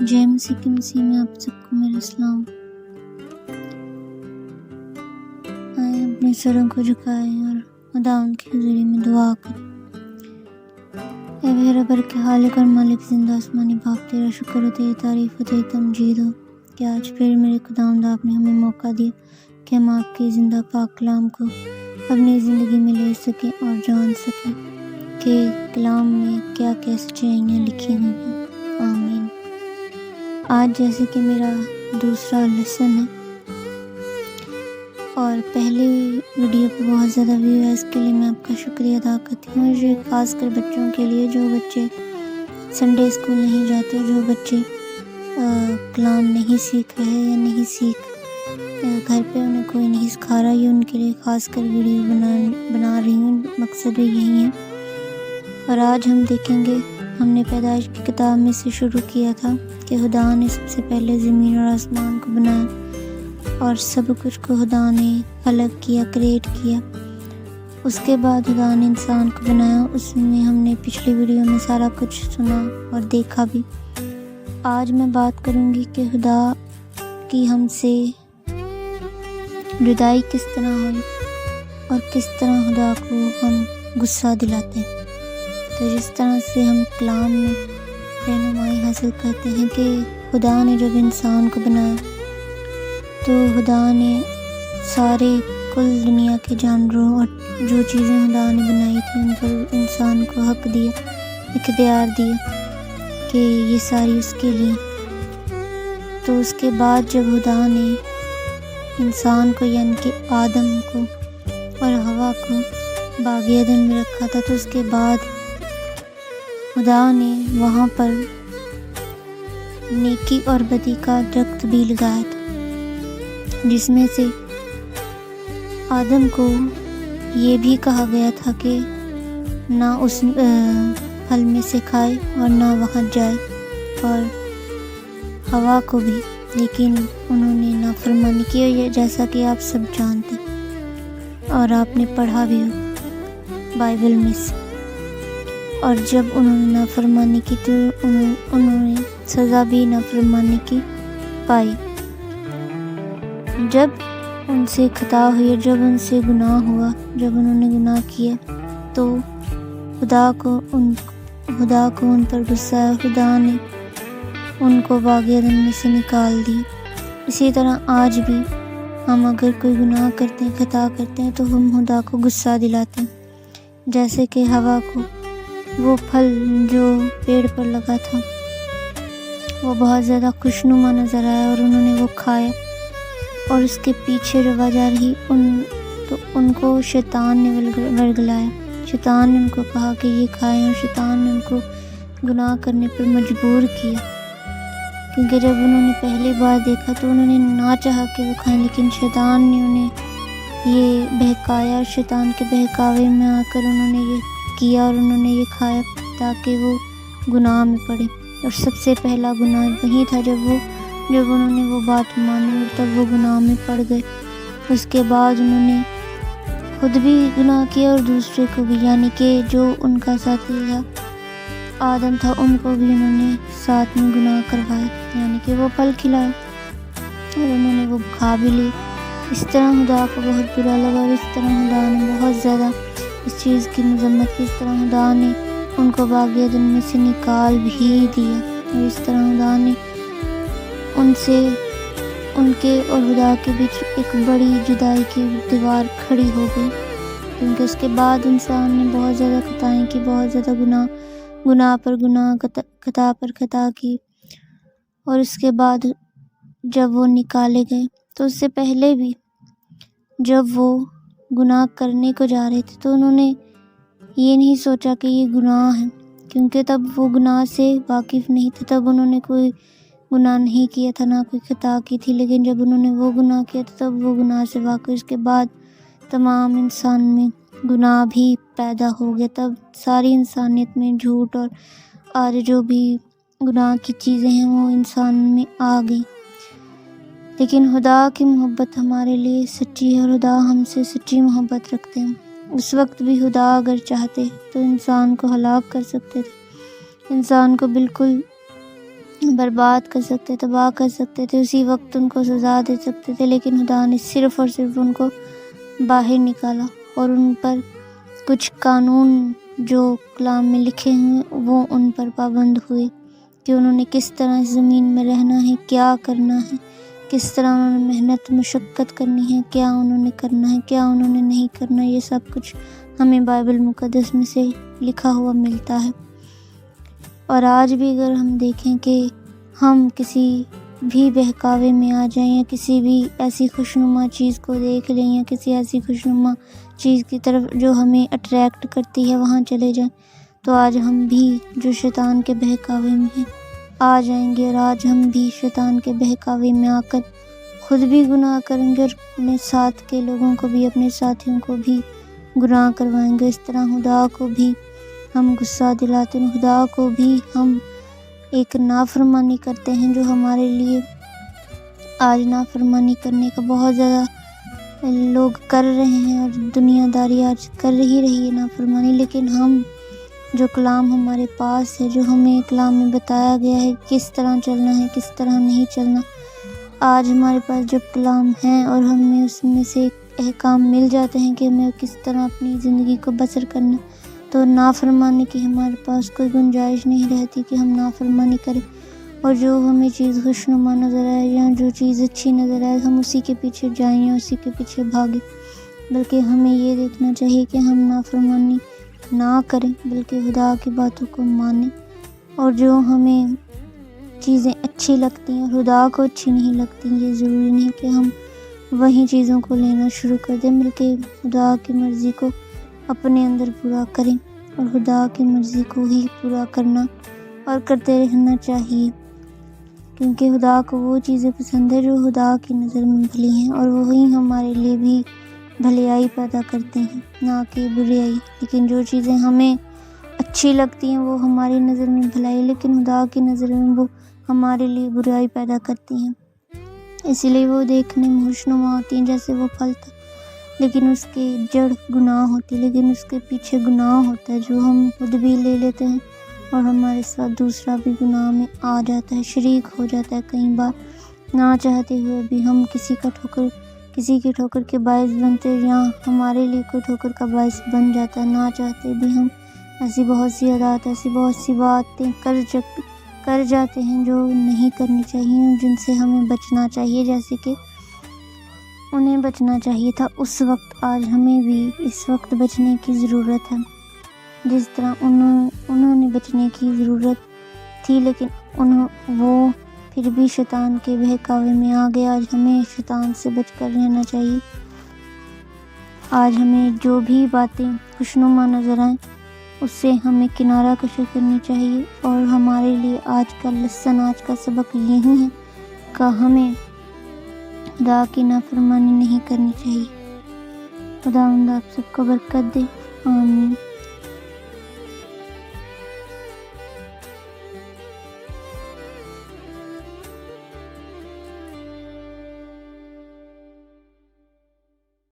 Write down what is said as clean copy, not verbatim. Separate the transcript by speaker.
Speaker 1: جے مسیح کی مسیح میں آپ سب کو میرا سلام۔ آئیں اپنے سروں کو جھکائیں اور خداوند کی حضوری میں دعا کریں۔ اے میرا بر کے خالق اور مالک زندہ آسمانی باپ، تیرا شکر ہو، تیری تعریف ہو، تیری تمجید ہو کہ آج پھر میرے خداوند آپ نے ہمیں موقع دیا کہ ہم آپ کے زندہ پاک کلام کو اپنی زندگی میں لے سکیں اور جان سکیں کہ کلام میں کیا کیا سچائیاں لکھی ہوئی ہیں۔ آمین۔ آج جیسے کہ میرا دوسرا لیسن ہے اور پہلی ویڈیو پہ بہت زیادہ ویو ہے، اس کے لیے میں آپ کا شکریہ ادا کرتی ہوں۔ یہ خاص کر بچوں کے لیے جو بچے سنڈے اسکول نہیں جاتے، جو بچے کلام نہیں سیکھ رہے یا نہیں گھر پہ انہیں کوئی نہیں سکھا رہا، یہ ان کے لیے خاص کر ویڈیو بنا رہی ہوں، مقصد بھی یہی ہے۔ اور آج ہم دیکھیں گے، ہم نے پیدائش کی کتاب میں سے شروع کیا تھا کہ خدا نے سب سے پہلے زمین اور آسمان کو بنایا اور سب کچھ کو خدا نے خلق کیا، کریٹ کیا۔ اس کے بعد خدا نے انسان کو بنایا، اس میں ہم نے پچھلی ویڈیو میں سارا کچھ سنا اور دیکھا بھی۔ آج میں بات کروں گی کہ خدا کی ہم سے جدائی کس طرح ہوئی اور کس طرح خدا کو ہم غصہ دلاتے ہیں۔ تو جس طرح سے ہم کلام میں رہنمائی حاصل کرتے ہیں کہ خدا نے جب انسان کو بنایا تو خدا نے سارے کل دنیا کے جانوروں اور جو چیزیں خدا نے بنائی تھی ان پر انسان کو حق دیا، اختیار دیا کہ یہ ساری اس کے لیے۔ تو اس کے بعد جب خدا نے انسان کو یعنی کہ آدم کو اور حوا کو باغ عدن میں رکھا تھا، تو اس کے بعد خدا نے وہاں پر نیکی اور بدی کا درخت بھی لگایا تھا، جس میں سے آدم کو یہ بھی کہا گیا تھا کہ نہ اس پھل میں سے کھائے اور نہ وہاں جائے، اور حوا کو بھی، لیکن انہوں نے نافرمانی کی، اور یہ جیسا کہ آپ سب جانتے اور آپ نے پڑھا بھی ہو بائبل میں سے۔ اور جب انہوں نے نافرمانی کی تو انہوں نے سزا بھی نافرمانی کی پائی۔ جب ان سے خطا ہوئی، جب ان سے گناہ ہوا، جب انہوں نے گناہ کیا تو خدا کو ان پر غصہ ہے، خدا نے ان کو باغ عدن میں سے نکال دی۔ اسی طرح آج بھی ہم اگر کوئی گناہ کرتے ہیں، خطا کرتے ہیں، تو ہم خدا کو غصہ دلاتے ہیں۔ جیسے کہ حوا کو وہ پھل جو پیڑ پر لگا تھا وہ بہت زیادہ خوشنما نظر آیا اور انہوں نے وہ کھایا، اور اس کے پیچھے جو وجہ رہی ان کو شیطان نے ورگلایا۔ شیطان نے ان کو کہا کہ یہ کھائیں، اور شیطان نے ان کو گناہ کرنے پر مجبور کیا، کیونکہ جب انہوں نے پہلی بار دیکھا تو انہوں نے نہ چاہا کہ وہ کھائیں، لیکن شیطان نے انہیں یہ بہکایا، اور شیطان کے بہکاوے میں آ کر انہوں نے یہ کیا اور انہوں نے یہ کھایا تاکہ وہ گناہ میں پڑے۔ اور سب سے پہلا گناہ وہی تھا جب انہوں نے وہ بات مانی اور تب وہ گناہ میں پڑ گئے۔ اس کے بعد انہوں نے خود بھی گناہ کیا اور دوسرے کو بھی، یعنی کہ جو ان کا ساتھی تھا آدم تھا، ان کو بھی انہوں نے ساتھ میں گناہ کروایا، یعنی کہ وہ پھل کھلایا اور انہوں نے وہ کھا بھی لی۔ اس طرح خدا کو بہت برا لگا، اور اس طرح خدا نے بہت زیادہ اس چیز کی مذمت کی۔ اس طرح خدا نے ان کو باغ عدن میں سے نکال بھی دیا، اور اس طرح خدا نے ان کے اور خدا کے بیچ ایک بڑی جدائی کی دیوار کھڑی ہو گئی، کیونکہ اس کے بعد انسان نے بہت زیادہ خطائیں کی، بہت زیادہ گناہ پر گناہ، خطا پر خطا کی۔ اور اس کے بعد جب وہ نکالے گئے تو اس سے پہلے بھی جب وہ گناہ کرنے کو جا رہے تھے تو انہوں نے یہ نہیں سوچا کہ یہ گناہ ہے، کیونکہ تب وہ گناہ سے واقف نہیں تھے، تب انہوں نے کوئی گناہ نہیں کیا تھا، نہ کوئی خطا کی تھی، لیکن جب انہوں نے وہ گناہ کیا تو تب وہ گناہ سے واقف۔ اس کے بعد تمام انسان میں گناہ بھی پیدا ہو گیا، تب ساری انسانیت میں جھوٹ اور جو بھی گناہ کی چیزیں ہیں وہ انسان میں آ گئی۔ لیکن خدا کی محبت ہمارے لیے سچی ہے، اور خدا ہم سے سچی محبت رکھتے ہیں۔ اس وقت بھی خدا اگر چاہتے تو انسان کو ہلاک کر سکتے تھے، انسان کو بالکل برباد کر سکتے، تباہ کر سکتے تھے، اسی وقت ان کو سزا دے سکتے تھے، لیکن خدا نے صرف اور صرف ان کو باہر نکالا اور ان پر کچھ قانون جو کلام میں لکھے ہیں وہ ان پر پابند ہوئے کہ انہوں نے کس طرح اس زمین میں رہنا ہے، کیا کرنا ہے، کس طرح انہوں نے محنت مشقت کرنی ہے، کیا انہوں نے کرنا ہے، کیا انہوں نے نہیں کرنا۔ یہ سب کچھ ہمیں بائبل مقدس میں سے لکھا ہوا ملتا ہے۔ اور آج بھی اگر ہم دیکھیں کہ ہم کسی بھی بہکاوے میں آ جائیں یا کسی بھی ایسی خوشنما چیز کو دیکھ لیں یا کسی ایسی خوشنما چیز کی طرف جو ہمیں اٹریکٹ کرتی ہے وہاں چلے جائیں، تو آج ہم بھی جو شیطان کے بہکاوے میں ہیں آ جائیں گے، اور آج ہم بھی شیطان کے بہکاوے میں آ کر خود بھی گناہ کریں گے اور اپنے ساتھ کے لوگوں کو بھی، اپنے ساتھیوں کو بھی گناہ کروائیں گے۔ اس طرح خدا کو بھی ہم غصہ دلاتے ہیں، خدا کو بھی ہم ایک نافرمانی کرتے ہیں جو ہمارے لیے آج نافرمانی کرنے کا بہت زیادہ لوگ کر رہے ہیں، اور دنیا داری آج کر رہی ہے نافرمانی۔ لیکن ہم جو کلام ہمارے پاس ہے، جو ہمیں کلام میں بتایا گیا ہے کس طرح چلنا ہے، کس طرح نہیں چلنا، آج ہمارے پاس جب کلام ہے اور ہمیں اس میں سے احکام مل جاتے ہیں کہ ہمیں کس طرح اپنی زندگی کو بسر کرنا، تو نافرمانی کی ہمارے پاس کوئی گنجائش نہیں رہتی کہ ہم نافرمانی کریں، اور جو ہمیں چیز خوشنما نظر آئے یا جو چیز اچھی نظر آئے ہم اسی کے پیچھے جائیں یا اسی کے پیچھے بھاگیں، بلکہ ہمیں یہ دیکھنا چاہیے کہ ہم نافرمانی نہ کریں بلکہ خدا کی باتوں کو مانیں، اور جو ہمیں چیزیں اچھی لگتی ہیں اور خدا کو اچھی نہیں لگتی، یہ ضروری نہیں کہ ہم وہی چیزوں کو لینا شروع کر دیں، بلکہ خدا کی مرضی کو اپنے اندر پورا کریں اور خدا کی مرضی کو ہی پورا کرنا اور کرتے رہنا چاہیے، کیونکہ خدا کو وہ چیزیں پسند ہے جو خدا کی نظر میں بھلی ہیں، اور وہی ہمارے لیے بھی بھلائی پیدا کرتے ہیں، نہ کہ بریائی۔ لیکن جو چیزیں ہمیں اچھی لگتی ہیں وہ ہماری نظر میں بھلائی، لیکن خدا کی نظر میں وہ ہمارے لیے برائی پیدا کرتی ہیں، اسی لیے وہ دیکھنے میں خوشنما ہوتی ہیں جیسے وہ پھل تھا، لیکن اس کی جڑ گناہ ہوتی ہے، لیکن اس کے پیچھے گناہ ہوتا ہے جو ہم خود بھی لے لیتے ہیں اور ہمارے ساتھ دوسرا بھی گناہ میں آ جاتا ہے، شریک ہو جاتا ہے۔ کئی بار نہ چاہتے ہوئے بھی ہم کسی کی ٹھوکر کے باعث بنتے ہیں، یا ہمارے لیے کوئی ٹھوکر کا باعث بن جاتا ہے، نہ چاہتے بھی ہم ایسی بہت سی عادات، ایسی بہت سی باتیں کر جاتے ہیں جو نہیں کرنی چاہیے اور جن سے ہمیں بچنا چاہیے، جیسے کہ انہیں بچنا چاہیے تھا اس وقت، آج ہمیں بھی اس وقت بچنے کی ضرورت ہے، جس طرح انہوں نے بچنے کی ضرورت تھی، لیکن وہ پھر بھی شیطان کے بہکاوے میں آ گئے۔ آج ہمیں شیطان سے بچ کر رہنا چاہیے، آج ہمیں جو بھی باتیں خوشنما نظر آئیں اس سے ہمیں کنارہ کشی کرنی چاہیے، اور ہمارے لیے آج کا لیسن، آج کا سبق یہی ہے کہ ہمیں خدا کی نافرمانی نہیں کرنی چاہیے۔ خداوند آپ سب کو برکت دے، آمین۔